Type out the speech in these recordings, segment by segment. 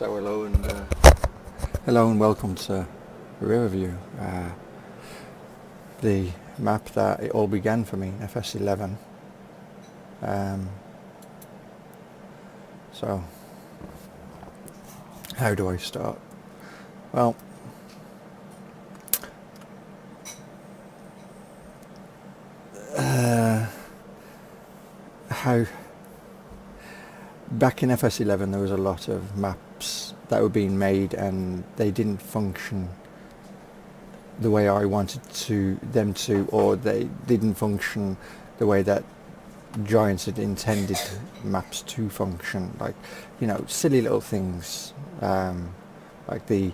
So hello and welcome to Riverview, the map that it all began for me, FS11. So how do I start? Well, how back in FS11 there was a lot of maps that were being made and they didn't function the way I wanted them to, or they didn't function the way that Giants had intended maps to function. Like, you know, silly little things, like the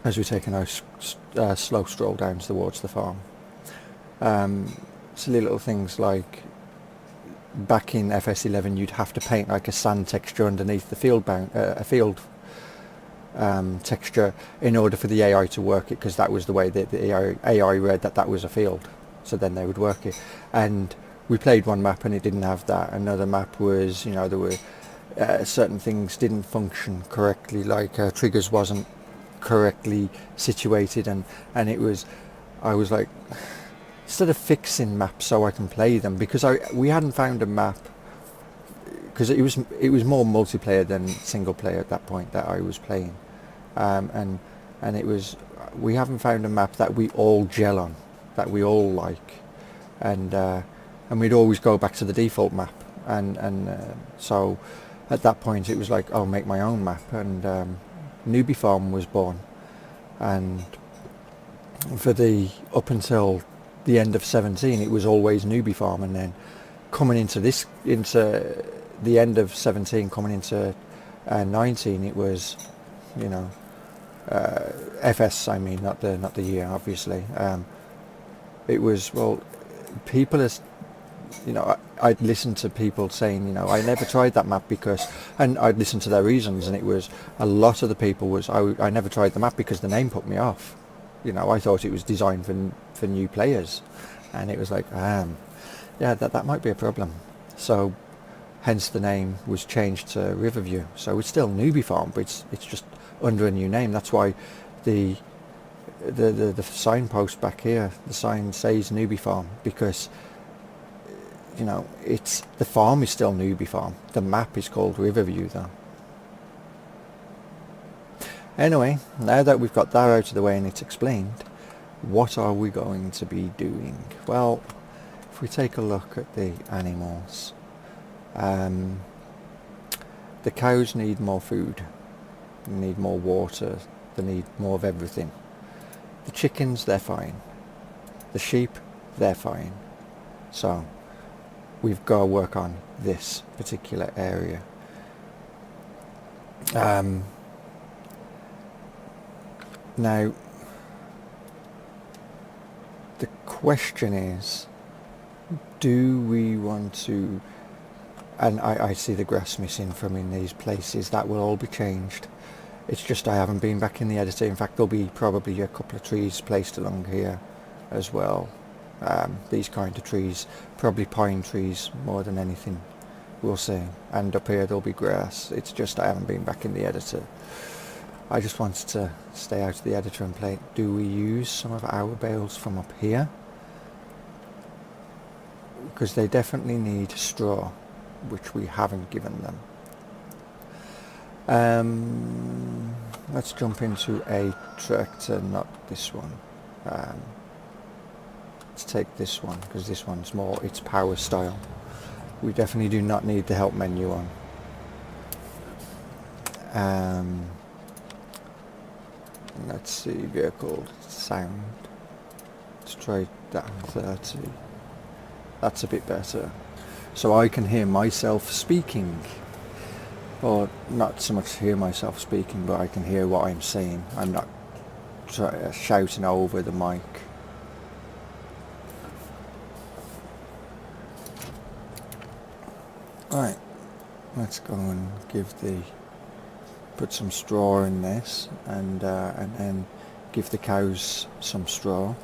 as we're taking our slow stroll down towards the farm. Silly little things like back in FS11 you'd have to paint like a sand texture underneath the field texture in order for the AI to work it, because that was the way that the AI read that was a field, so then they would work it. And we played one map and it didn't have that. Another map was, you know, there were certain things didn't function correctly, like triggers wasn't correctly situated, and I was like, instead of fixing maps so I can play them, because we hadn't found a map, because it was more multiplayer than single player at that point that I was playing, and we haven't found a map that we all gel on, that we all like, and we'd always go back to the default map, and so at that point it was like, I'll make my own map, and Newbie Farm was born. And for the up until the end of 17 it was always Newbie Farm, and then coming into the end of 17 coming into 19 it was, you know, FS, I mean, not the year, obviously. It was, well, people as, you know, I'd listen to people saying, you know, I never tried that map because, and I'd listen to their reasons, and it was, a lot of the people was, I never tried the map because the name put me off. You know, I thought it was designed for new players, and it was like, yeah, that might be a problem. So hence the name was changed to Riverview. So it's still Newbie Farm, but it's just under a new name. That's why the signpost back here, the sign says Newbie Farm, because, you know, it's, the farm is still Newbie Farm. The map is called Riverview though. Anyway, now that we've got that out of the way and it's explained, what are we going to be doing? Well, if we take a look at the animals, the cows need more food, they need more water, they need more of everything. The chickens, they're fine. The sheep, they're fine. So we've got to work on this particular area. Now, the question is, do we want to, and I see the grass missing from in these places, that will all be changed. It's just I haven't been back in the editor. In fact, there'll be probably a couple of trees placed along here as well. These kind of trees, probably pine trees more than anything, we'll see. And up here there'll be grass. It's just I haven't been back in the editor. I just wanted to stay out of the editor and play. Do we use some of our bales from up here? Because they definitely need straw, which we haven't given them. Let's jump into a tractor, not this one. Let's take this one, because this one's more, it's power style. We definitely do not need the help menu on. Let's see, vehicle sound. Let's try that 30. That's a bit better. So I can hear myself speaking. Or not so much hear myself speaking, but I can hear what I'm saying. I'm not shouting over the mic. Right, let's go and put some straw in this, and then give the cows some straw,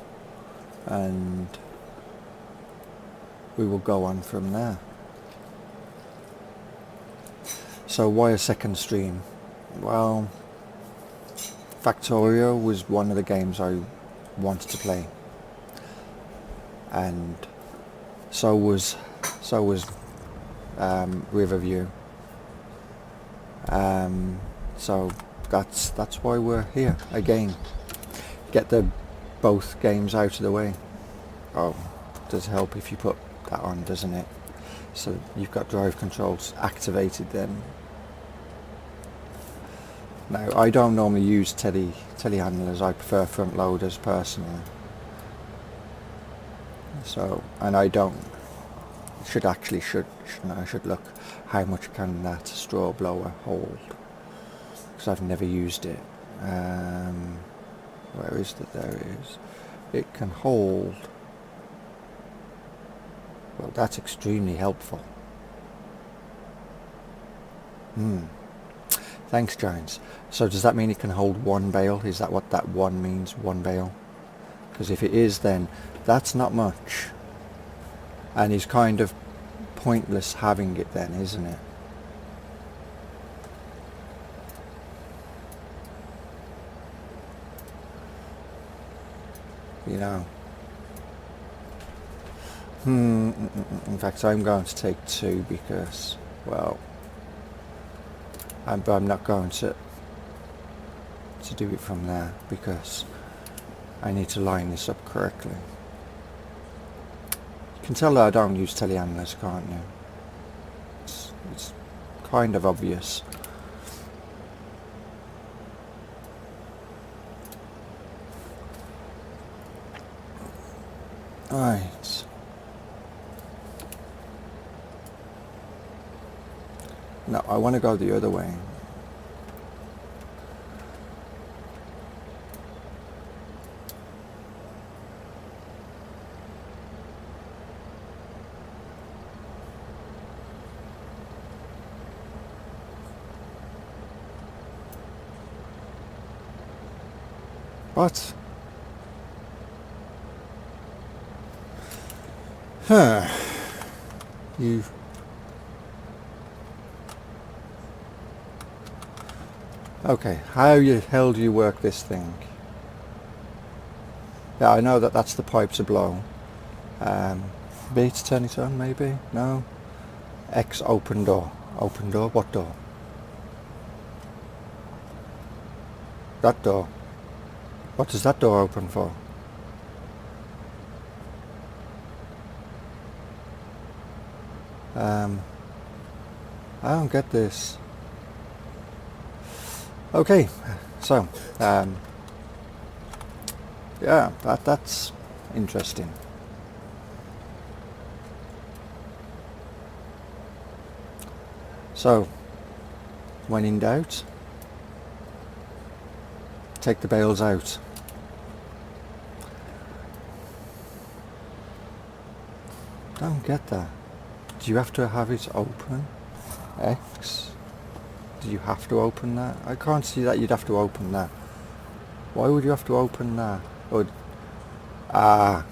and we will go on from there. So why a second stream? Well, Factorio was one of the games I wanted to play, and so was Riverview. So that's why we're here again. Get the both games out of the way. Oh, does help if you put that on, doesn't it? So you've got drive controls activated then. Now, I don't normally use telehandlers. I prefer front loaders personally. So, and I don't. Should I should look how much can that straw blower hold? Because I've never used it. Where is it? There it is. It can hold. Well, that's extremely helpful. Thanks, Giants. So does that mean it can hold one bale? Is that what that one means, one bale? Because if it is, then that's not much. And it's kind of pointless having it then, isn't it? You know. In fact, I'm going to take two because, well, but I'm not going to do it from there because I need to line this up correctly. You can tell that I don't use telehandlers, can't you? It's kind of obvious. Right. No, I want to go the other way. What? Huh. You... Okay, how the hell do you work this thing? Yeah, I know that that's the pipe to blow. B to turn it on, maybe? No? X open door. Open door? What door? That door. What does that door open for? I don't get this. Okay, so yeah, that's interesting. So, when in doubt, take the bales out. Don't get that. Do you have to have it open? X? Do you have to open that? I can't see that you'd have to open that. Why would you have to open that?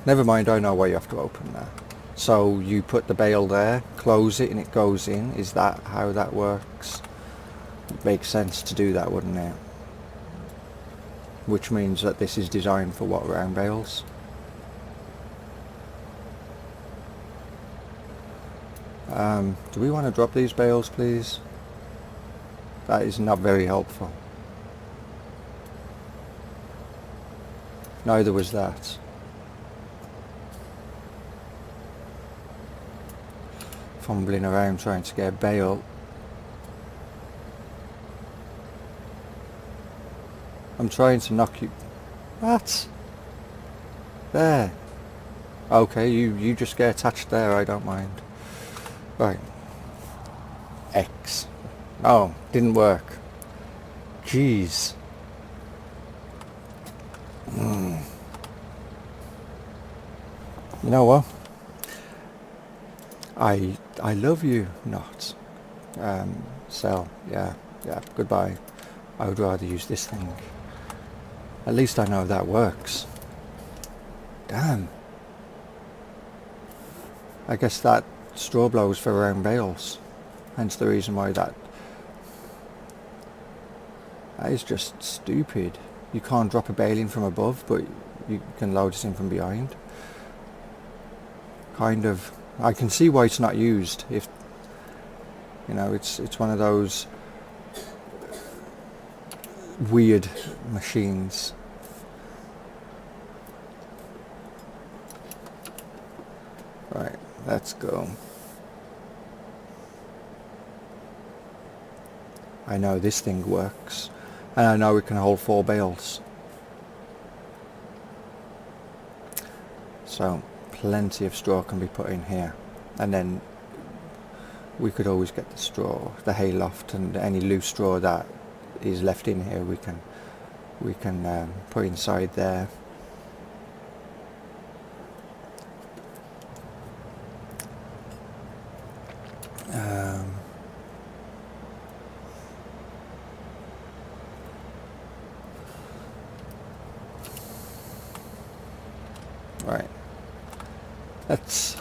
Never mind, I know why you have to open that. So you put the bale there, close it and it goes in. Is that how that works? It makes sense to do that, wouldn't it? Which means that this is designed for what, round bales? Do we want to drop these bales, please? That is not very helpful. Neither was that. Fumbling around trying to get a bale. I'm trying to knock you... What? There. Okay, you just get attached there, I don't mind. Right. X. Oh, didn't work. Jeez. You know what? I love you not. Sell. Yeah, goodbye. I would rather use this thing. At least I know that works. Damn. I guess that straw blows for round bales. Hence the reason why that That is just stupid. You can't drop a bale in from above, but you can load it in from behind. Kind of, I can see why it's not used. If you know, it's one of those weird machines. Right, let's go. I know this thing works, and I know it can hold 4 bales. So plenty of straw can be put in here, and then we could always get the straw, the hay loft, and any loose straw that is left in here we can put inside there. Right, let's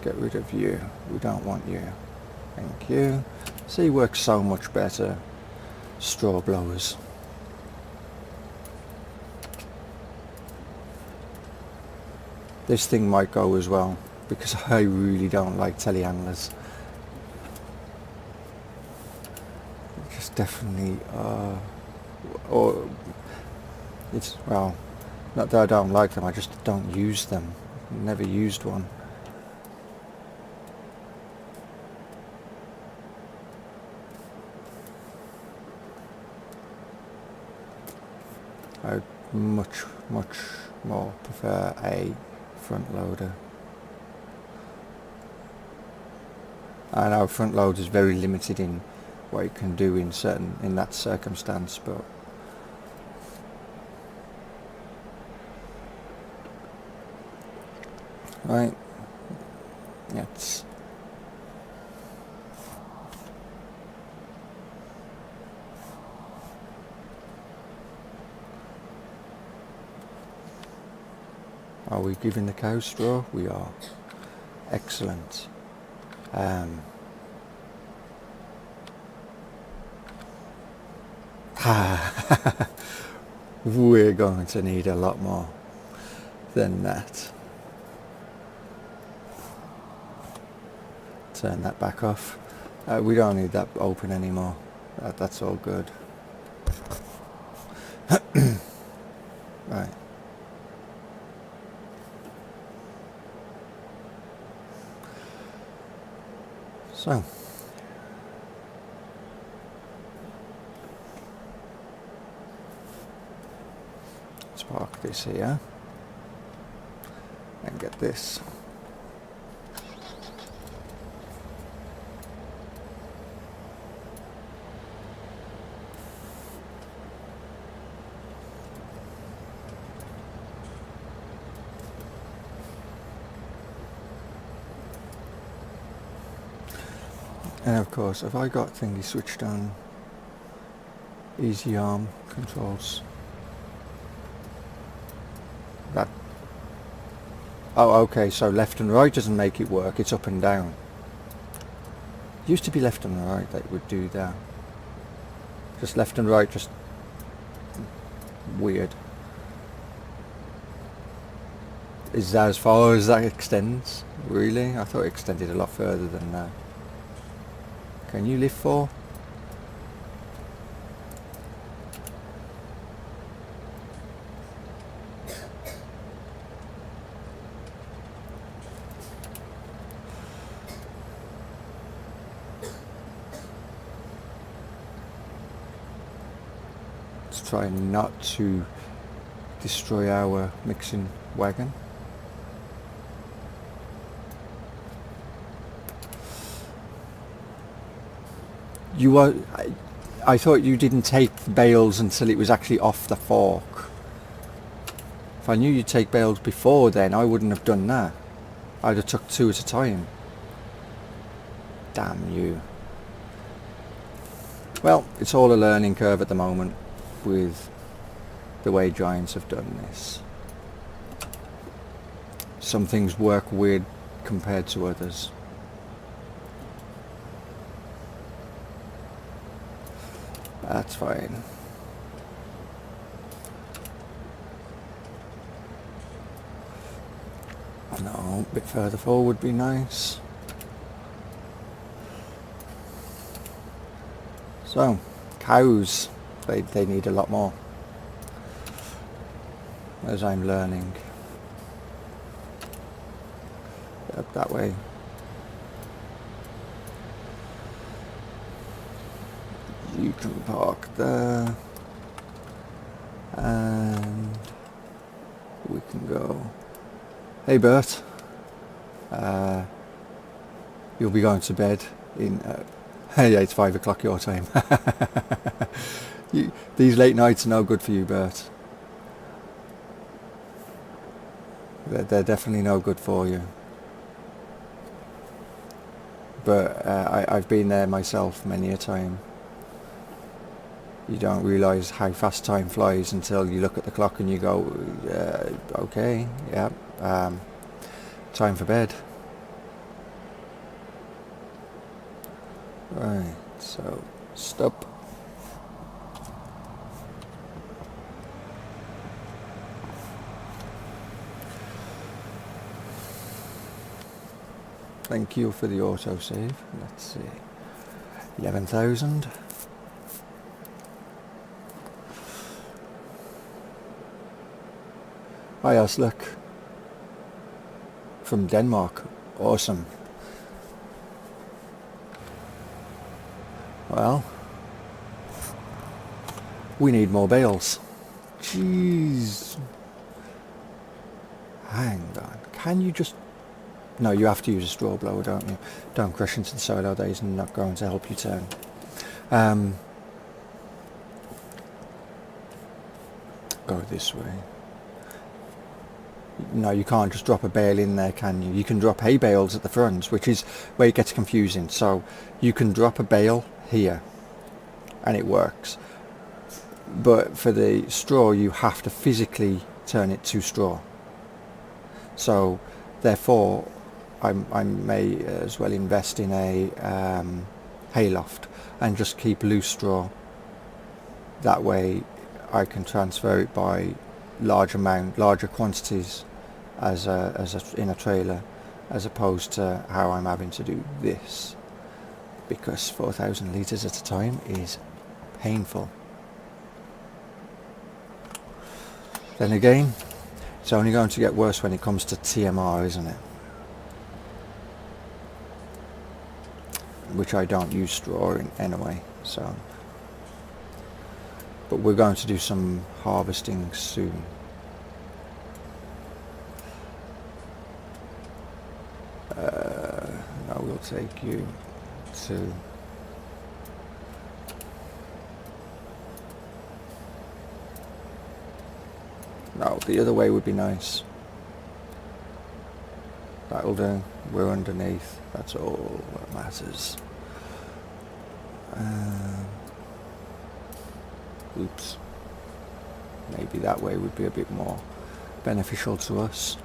get rid of you. We don't want you. Thank you. See, works so much better. Straw blowers. This thing might go as well, because I really don't like telehandlers. Just definitely, or it's, well, not that I don't like them, I just don't use them. Never used one. I much more prefer a front loader. I know front loader is very limited in what it can do in that circumstance, but right, let's are we giving the cow straw? We are. Excellent. We're going to need a lot more than that. Turn that back off. We don't need that open anymore. That's all good. Right. So, let's park this here and get this. And of course, have I got thingy switched on? Easy arm controls. That. Oh, okay, so left and right doesn't make it work, it's up and down. Used to be left and right that would do that. Just left and right, just weird. Is that as far as that extends? Really? I thought it extended a lot further than that. Can you lift 4? Let's try not to destroy our mixing wagon. You are. I thought you didn't take the bales until it was actually off the fork. If I knew you'd take bales before then, I wouldn't have done that. I'd have took 2 at a time. Damn you. Well, it's all a learning curve at the moment with the way Giants have done this. Some things work weird compared to others. That's fine. No, a bit further forward would be nice. So, cows, they need a lot more, as I'm learning. Up that way. You can park there. And we can go. Hey Bert, you'll be going to bed in, yeah, it's 5 o'clock your time. These late nights are no good for you, Bert. They're definitely no good for you. But I've been there myself many a time. You don't realise how fast time flies until you look at the clock and you go, okay, yeah, time for bed. Right, so stop. Thank you for the autosave. Let's see, 11,000. Hi Aslak from Denmark. Awesome. Well, we need more bales. Jeez. Hang on. Can you just... No, you have to use a straw blower, don't you? Don't crash into the silo days and not going to help you turn. Go this way. No, you can't just drop a bale in there, can you? You can drop hay bales at the front, which is where it gets confusing. So you can drop a bale here and it works. But for the straw, you have to physically turn it to straw. So therefore, I may as well invest in a hayloft and just keep loose straw. That way I can transfer it by larger quantities in a trailer, as opposed to how I'm having to do this, because 4,000 litres at a time is painful. Then again, it's only going to get worse when it comes to TMR, isn't it? Which I don't use straw in anyway, so. But we're going to do some harvesting soon. Now we'll take you to... No, the other way would be nice. That'll do. We're underneath. That's all that matters. Oops. Maybe that way would be a bit more beneficial to us.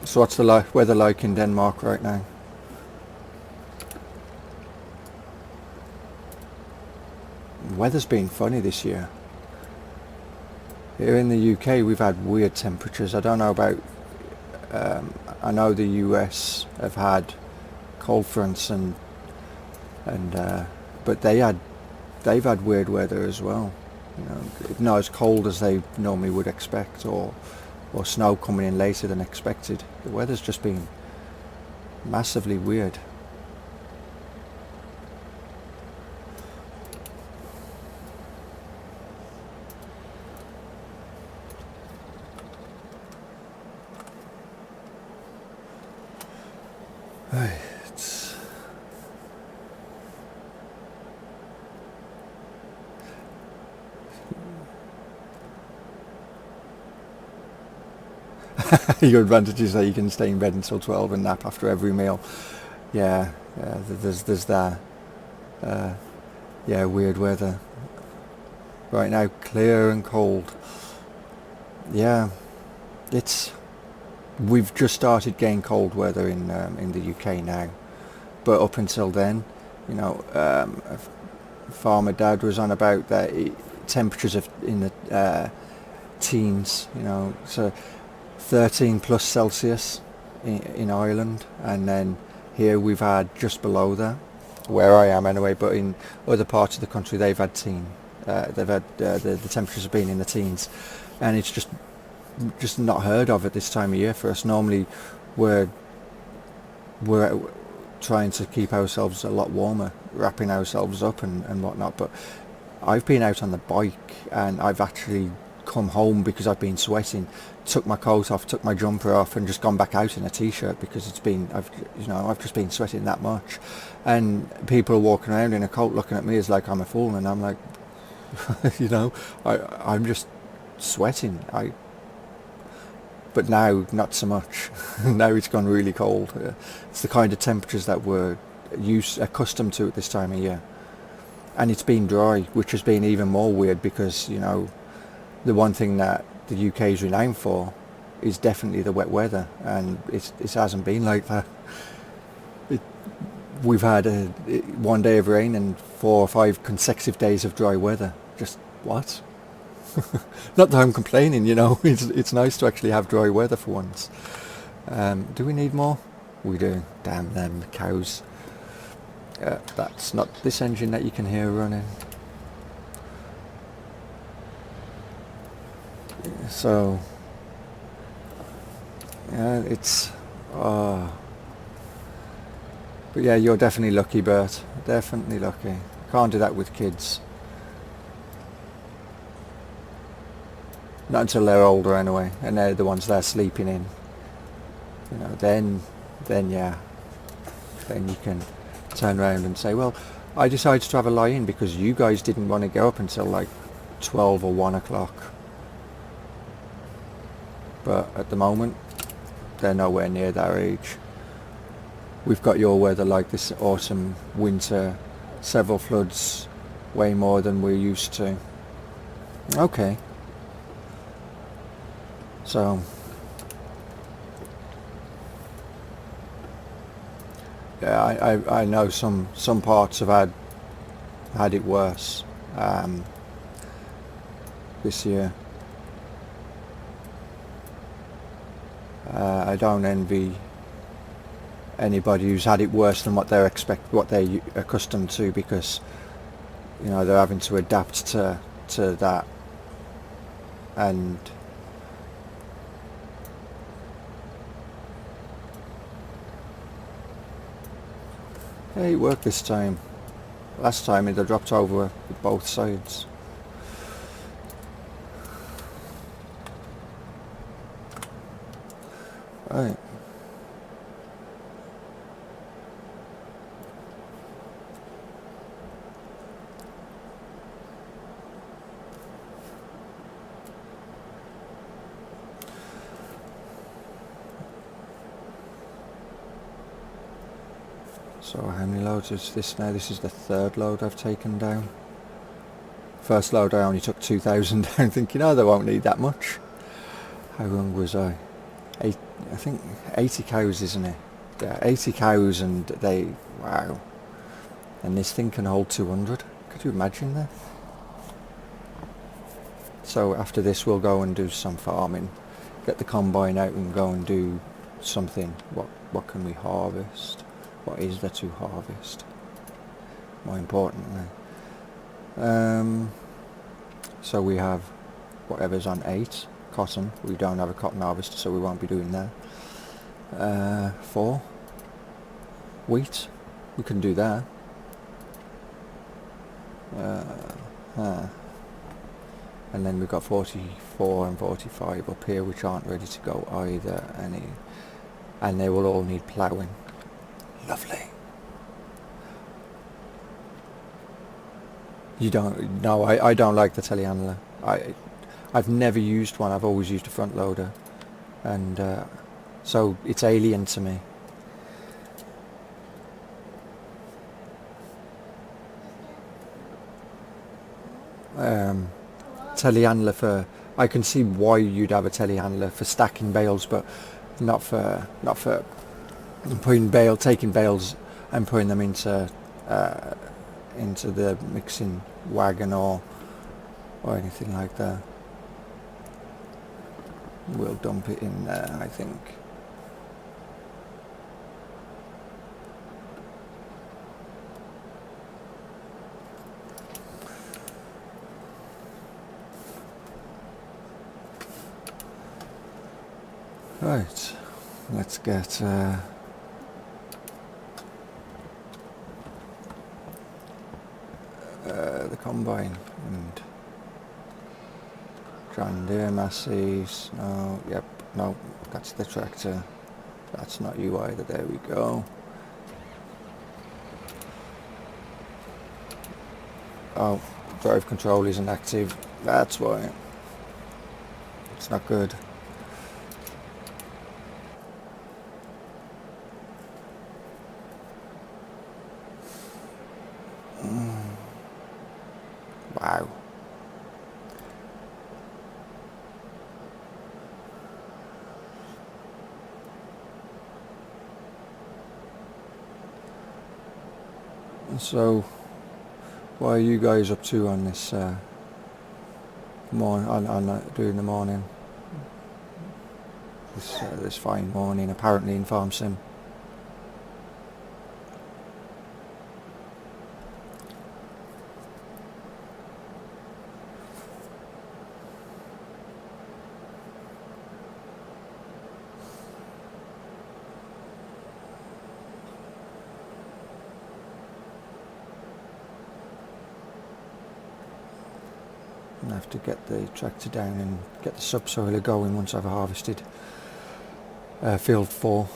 So what's the weather like in Denmark right now? The weather's been funny this year. Here in the UK we've had weird temperatures. I don't know about... I know the US have had cold fronts but they've had weird weather as well. You know, not as cold as they normally would expect, or snow coming in later than expected. The weather's just been massively weird. Right. Your advantage is that you can stay in bed until 12 and nap after every meal. Yeah, there's that. Yeah, weird weather. Right now, clear and cold. Yeah, it's we've just started getting cold weather in the UK now, but up until then, you know, farmer dad was on about that temperatures of in the teens, you know, so 13 plus Celsius in Ireland, and then here we've had just below that, where I am anyway, but in other parts of the country they've had the temperatures have been in the teens, and it's just not heard of at this time of year for us. Normally we're trying to keep ourselves a lot warmer, wrapping ourselves up and whatnot, but I've been out on the bike and I've actually come home because I've been sweating, took my coat off, took my jumper off, and just gone back out in a t-shirt because I've just been sweating that much, and people are walking around in a coat looking at me as like I'm a fool, and I'm like, I'm just sweating. But now not so much. Now it's gone really cold. It's the kind of temperatures that we're accustomed to at this time of year, and it's been dry, which has been even more weird because the one thing that the UK is renowned for is definitely the wet weather, and it hasn't been like that. We've had one day of rain and 4 or 5 consecutive days of dry weather. Just what? Not that I'm complaining, it's nice to actually have dry weather for once. Do we need more? We do. Damn them cows. That's not this engine that you can hear running. So, yeah, it's... But yeah, you're definitely lucky, Bert. Definitely lucky. Can't do that with kids. Not until they're older anyway, and they're the ones they're sleeping in. Then yeah, then you can turn around and say, well, I decided to have a lie-in because you guys didn't want to go up until like 12 or 1 o'clock. But at the moment, they're nowhere near that age. We've got your weather like this autumn, winter, several floods, way more than we're used to. Okay. So, yeah, I know some parts have had it worse this year. I don't envy anybody who's had it worse than what they're accustomed to, because they're having to adapt to that. And hey, it worked this time. Last time it dropped over with both sides. Right. So how many loads is this now? This is the 3rd load I've taken down. First load I only took 2,000 down, thinking, oh, they won't need that much. How long was I? I think 80 cows, isn't it? Yeah, 80 cows, and wow. And this thing can hold 200. Could you imagine that? So after this we'll go and do some farming. Get the combine out and go and do something. What can we harvest? What is there to harvest? More importantly. So we have whatever's on 8. Cotton. We don't have a cotton harvester, so we won't be doing that. 4. Wheat. We can do that. And then we've got 44 and 45 up here, which aren't ready to go either. And they will all need ploughing. Lovely. You don't? No, I don't like the telehandler. I've never used one. I've always used a front loader, and so it's alien to me. telehandler for. I can see why you'd have a telehandler for stacking bales, but not for taking bales and putting them into the mixing wagon or anything like that. We'll dump it in there, I think. Right, let's get the combine and John Deere Massey's. No, yep, no, that's the tractor. That's not you either. There we go. Oh, drive control isn't active. That's why. It's not good. Wow. So, what are you guys up to on this during the morning? This fine morning, apparently in Farm Sim. I have to get the tractor down and get the subsoiler going once I've harvested field 4.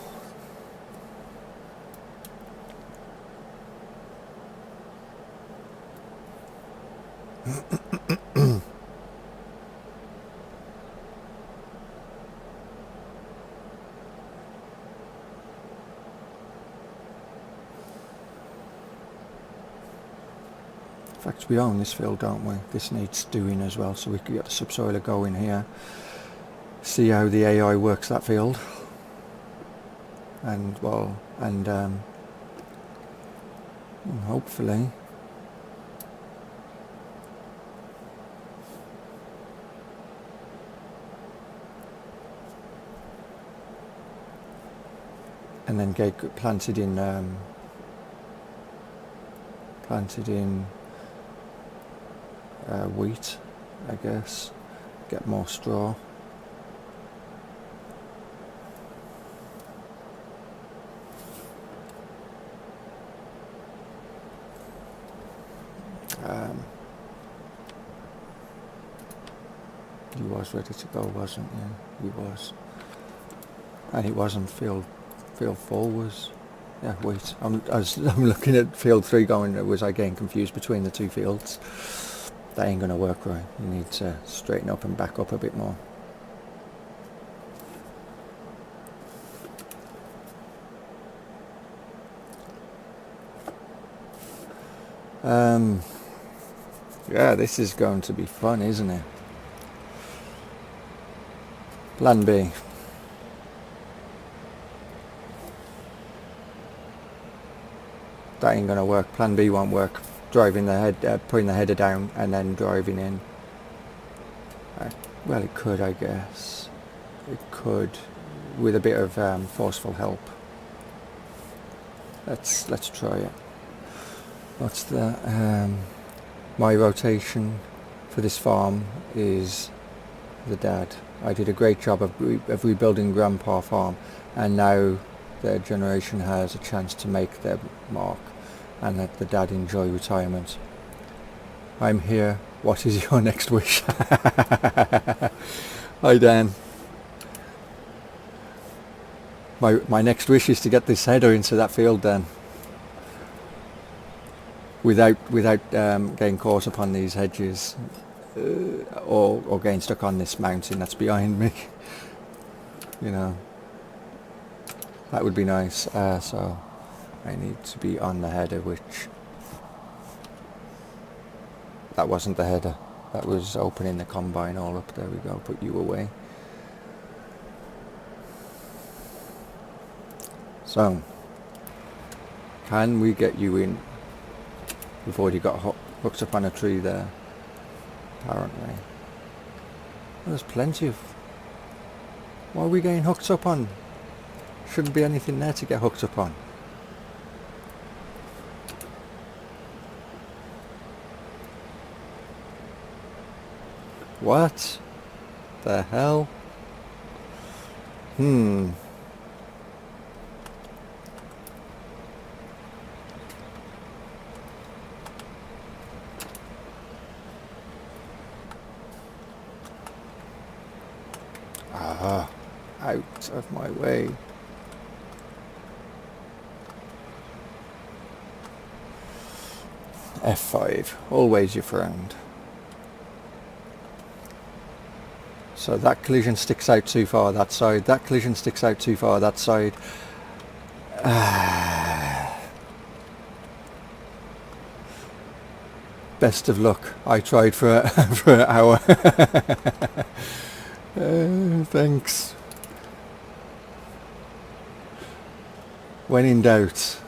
In fact, we own this field, don't we? This needs doing as well, so we could get the subsoiler going here. See how the AI works that field, and hopefully and then get planted in wheat, I guess. Get more straw. He was ready to go, wasn't he? He was. And it wasn't field 4 was. Yeah, wheat. I'm looking at field 3 going, was I getting confused between the two fields? That ain't going to work right. You need to straighten up and back up a bit more. Yeah, this is going to be fun, isn't it? Plan B. That ain't going to work. Plan B won't work. Driving the head, putting the header down and then driving in. Well, it could, I guess. It could, with a bit of forceful help. Let's try it. What's the my rotation for this farm is the dad. I did a great job of rebuilding Grandpa Farm, and now their generation has a chance to make their mark and let the dad enjoy retirement. I'm here. What is your next wish? Hi Dan. My next wish is to get this header into that field, Dan, without getting caught upon these hedges or getting stuck on this mountain that's behind me. You know, that would be nice. So I need to be on the header, which that wasn't the header. that was opening the combine all up. There we go, put you away. So, can we get you in? We've already got hooked up on a tree there, apparently. Well, there's plenty of... What are we getting hooked up on? Shouldn't be anything there to get hooked up on. What the hell? Out of my way. F5, always your friend. So that collision sticks out too far that side, that collision sticks out too far that side. Best of luck. I tried for for an hour. Thanks. When in doubt,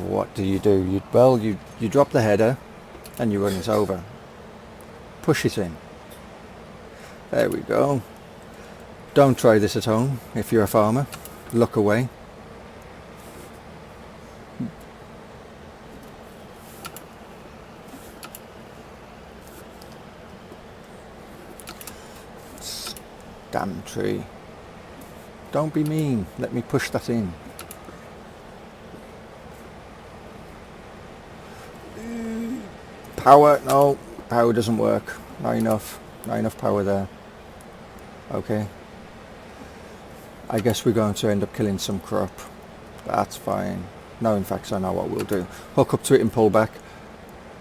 what do? You drop the header and you run it over. Push it in. There we go. Don't try this at home if you're a farmer. Look away. Damn tree. Don't be mean. Let me push that in. Power. No. Power doesn't work. Not enough power there. Okay. I guess we're going to end up killing some crop. That's fine. No, in fact, I know what we'll do. Hook up to it and pull back.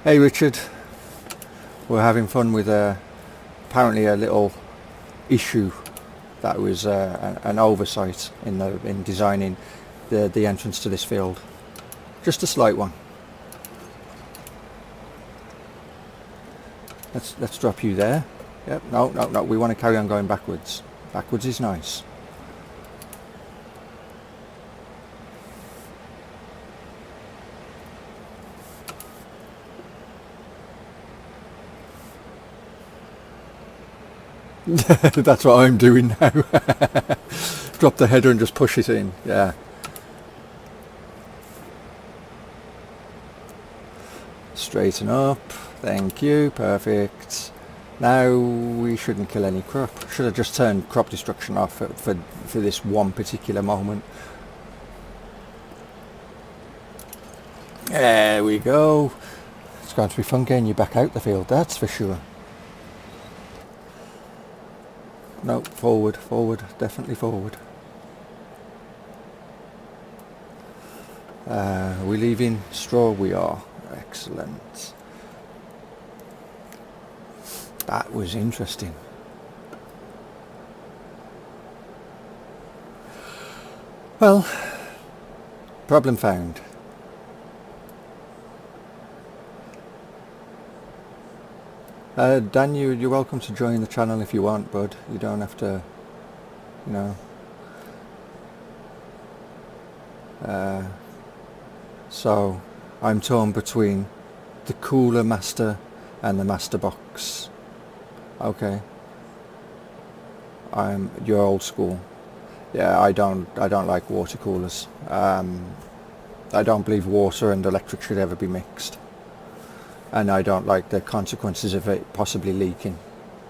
Hey, Richard. We're having fun with apparently a little issue that was an oversight in designing the entrance to this field. Just a slight one. Let's drop you there. Yep. No. We want to carry on going backwards. Backwards is nice. That's what I'm doing now. Drop the header and just push it in. Yeah. Straighten up. Thank you. Perfect. Now we shouldn't kill any crop. Should have just turned crop destruction off for this one particular moment. There we go. It's going to be fun getting you back out the field, that's for sure. No, forward, definitely forward. Are we leaving straw? We are. Excellent. That was interesting. Well, problem found. Dan, you're welcome to join the channel if you want, bud. You don't have to, you know. So, I'm torn between the cooler master and the master box. Okay. You're old school. Yeah, I don't like water coolers. I don't believe water and electric should ever be mixed. And I don't like the consequences of it possibly leaking.